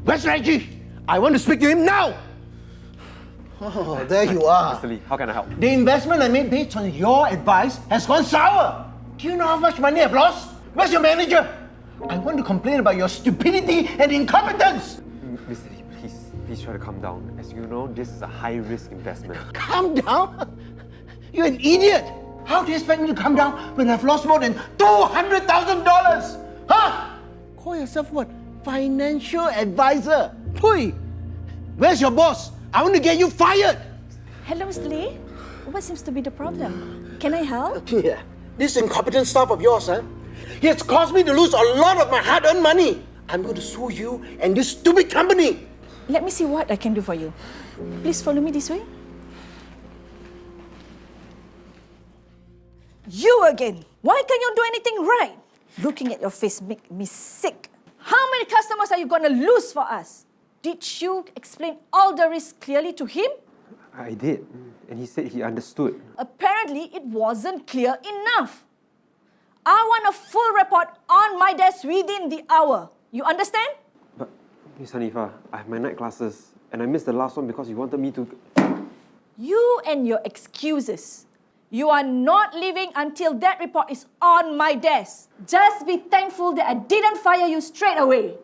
Where's Reggie? I want to speak to him now! Oh, there you are. Mr. Lee, how can I help? The investment I made based on your advice has gone sour. Do you know how much money I've lost? Where's your manager? I want to complain about your stupidity and incompetence. Mr. Lee, please try to calm down. As you know, this is a high-risk investment. Calm down? You're an idiot. How do you expect me to calm down when I've lost more than $200,000? Huh? Call yourself what? Financial advisor? Pui! Where's your boss? I want to get you fired! Hello, Mr. Lee. What seems to be the problem? Can I help? Yeah. This incompetent staff of yours, huh? He has caused me to lose a lot of my hard-earned money. I'm going to sue you and this stupid company. Let me see what I can do for you. Please follow me this way. You again! Why can't you do anything right? Looking at your face makes me sick. How many customers are you going to lose for us? Did you explain all the risks clearly to him? I did, and he said he understood. Apparently, it wasn't clear enough. I want a full report on my desk within the hour. You understand? But, Miss Hanifa, I have my night classes, and I missed the last one because you wanted me to... You and your excuses. You are not leaving until that report is on my desk. Just be thankful that I didn't fire you straight away.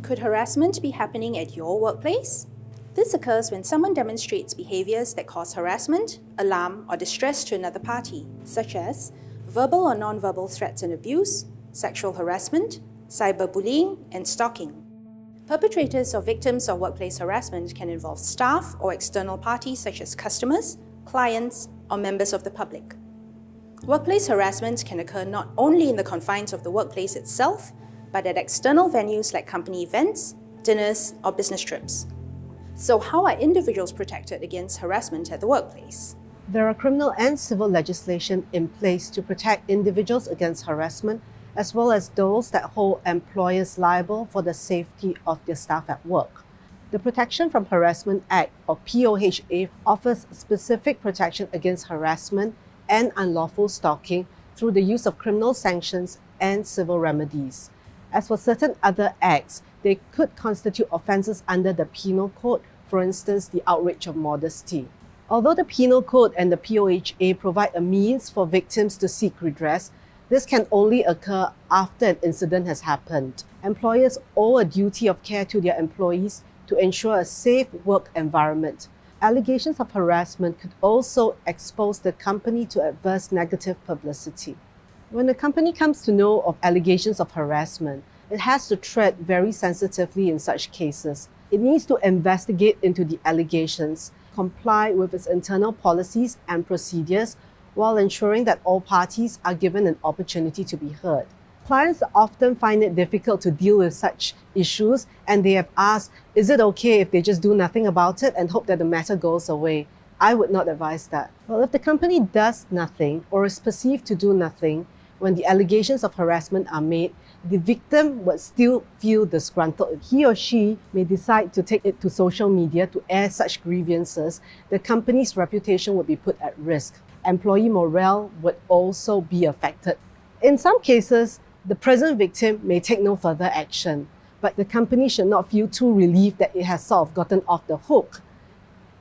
Could harassment be happening at your workplace? This occurs when someone demonstrates behaviors that cause harassment, alarm, or distress to another party, such as verbal or non-verbal threats and abuse, sexual harassment, cyberbullying, and stalking. Perpetrators or victims of workplace harassment can involve staff or external parties such as customers, clients, or members of the public. Workplace harassment can occur not only in the confines of the workplace itself, but at external venues like company events, dinners, or business trips. So how are individuals protected against harassment at the workplace? There are criminal and civil legislation in place to protect individuals against harassment, as well as those that hold employers liable for the safety of their staff at work. The Protection from Harassment Act, or POHA, offers specific protection against harassment and unlawful stalking through the use of criminal sanctions and civil remedies. As for certain other acts, they could constitute offences under the Penal Code, for instance, the outrage of modesty. Although the Penal Code and the POHA provide a means for victims to seek redress, this can only occur after an incident has happened. Employers owe a duty of care to their employees to ensure a safe work environment. Allegations of harassment could also expose the company to adverse negative publicity. When a company comes to know of allegations of harassment, it has to tread very sensitively in such cases. It needs to investigate into the allegations, comply with its internal policies and procedures, while ensuring that all parties are given an opportunity to be heard. Clients often find it difficult to deal with such issues, and they have asked, is it okay if they just do nothing about it and hope that the matter goes away? I would not advise that. Well, if the company does nothing or is perceived to do nothing, when the allegations of harassment are made, the victim would still feel disgruntled. He or she may decide to take it to social media to air such grievances. The company's reputation would be put at risk. Employee morale would also be affected. In some cases, the present victim may take no further action, but the company should not feel too relieved that it has sort of gotten off the hook.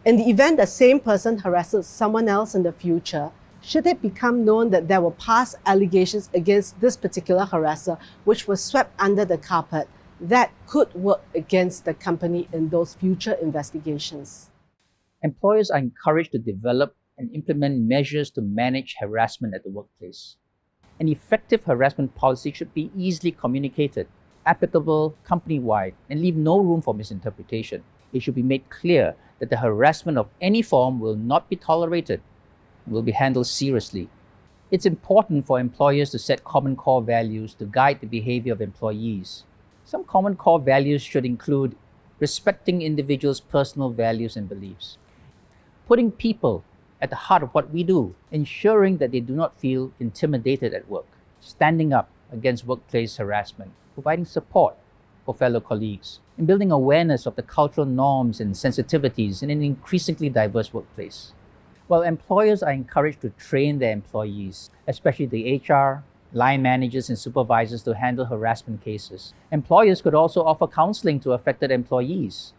In the event the same person harasses someone else in the future, should it become known that there were past allegations against this particular harasser which were swept under the carpet, that could work against the company in those future investigations. Employers are encouraged to develop and implement measures to manage harassment at the workplace. An effective harassment policy should be easily communicated, applicable company-wide, and leave no room for misinterpretation. It should be made clear that the harassment of any form will not be tolerated and will be handled seriously. It's important for employers to set common core values to guide the behavior of employees. Some common core values should include respecting individuals' personal values and beliefs, putting people at the heart of what we do, ensuring that they do not feel intimidated at work, standing up against workplace harassment, providing support for fellow colleagues, and building awareness of the cultural norms and sensitivities in an increasingly diverse workplace. While employers are encouraged to train their employees, especially the HR, line managers and supervisors to handle harassment cases. Employers could also offer counseling to affected employees.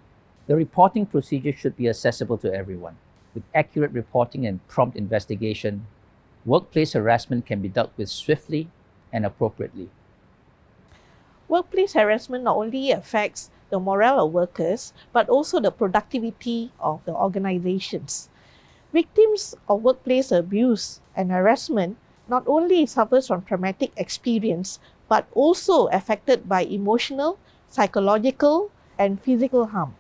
The reporting procedure should be accessible to everyone. With accurate reporting and prompt investigation, workplace harassment can be dealt with swiftly and appropriately. Workplace harassment not only affects the morale of workers, but also the productivity of the organizations. Victims of workplace abuse and harassment not only suffers from traumatic experience, but also affected by emotional, psychological, and physical harm.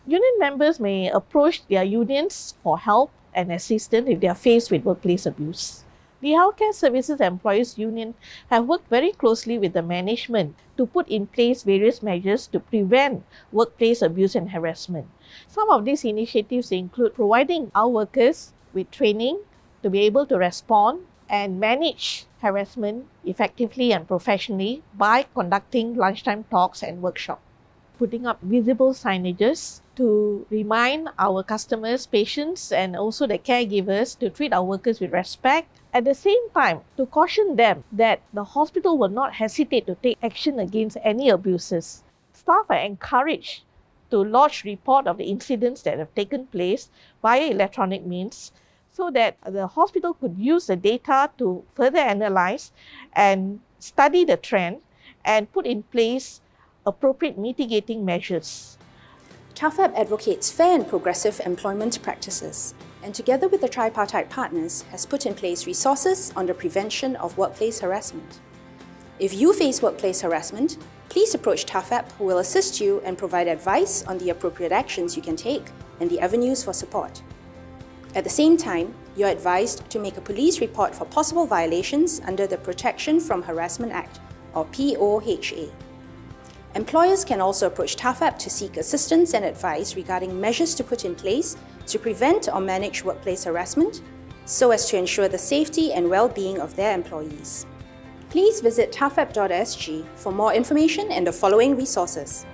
Union members may approach their unions for help and assistance if they are faced with workplace abuse. The Healthcare Services Employees Union have worked very closely with the management to put in place various measures to prevent workplace abuse and harassment. Some of these initiatives include providing our workers with training to be able to respond and manage harassment effectively and professionally by conducting lunchtime talks and workshops. Putting up visible signages to remind our customers, patients, and also the caregivers to treat our workers with respect. At the same time, to caution them that the hospital will not hesitate to take action against any abuses. Staff are encouraged to lodge report of the incidents that have taken place via electronic means so that the hospital could use the data to further analyze and study the trend and put in place appropriate mitigating measures. Tafep advocates fair and progressive employment practices, and together with the tripartite partners has put in place resources on the prevention of workplace harassment. If you face workplace harassment, please approach Tafep, who will assist you and provide advice on the appropriate actions you can take and the avenues for support. At the same time, you're advised to make a police report for possible violations under the Protection from Harassment Act, or POHA. Employers can also approach Tafep to seek assistance and advice regarding measures to put in place to prevent or manage workplace harassment so as to ensure the safety and well-being of their employees. Please visit tafep.sg for more information and the following resources.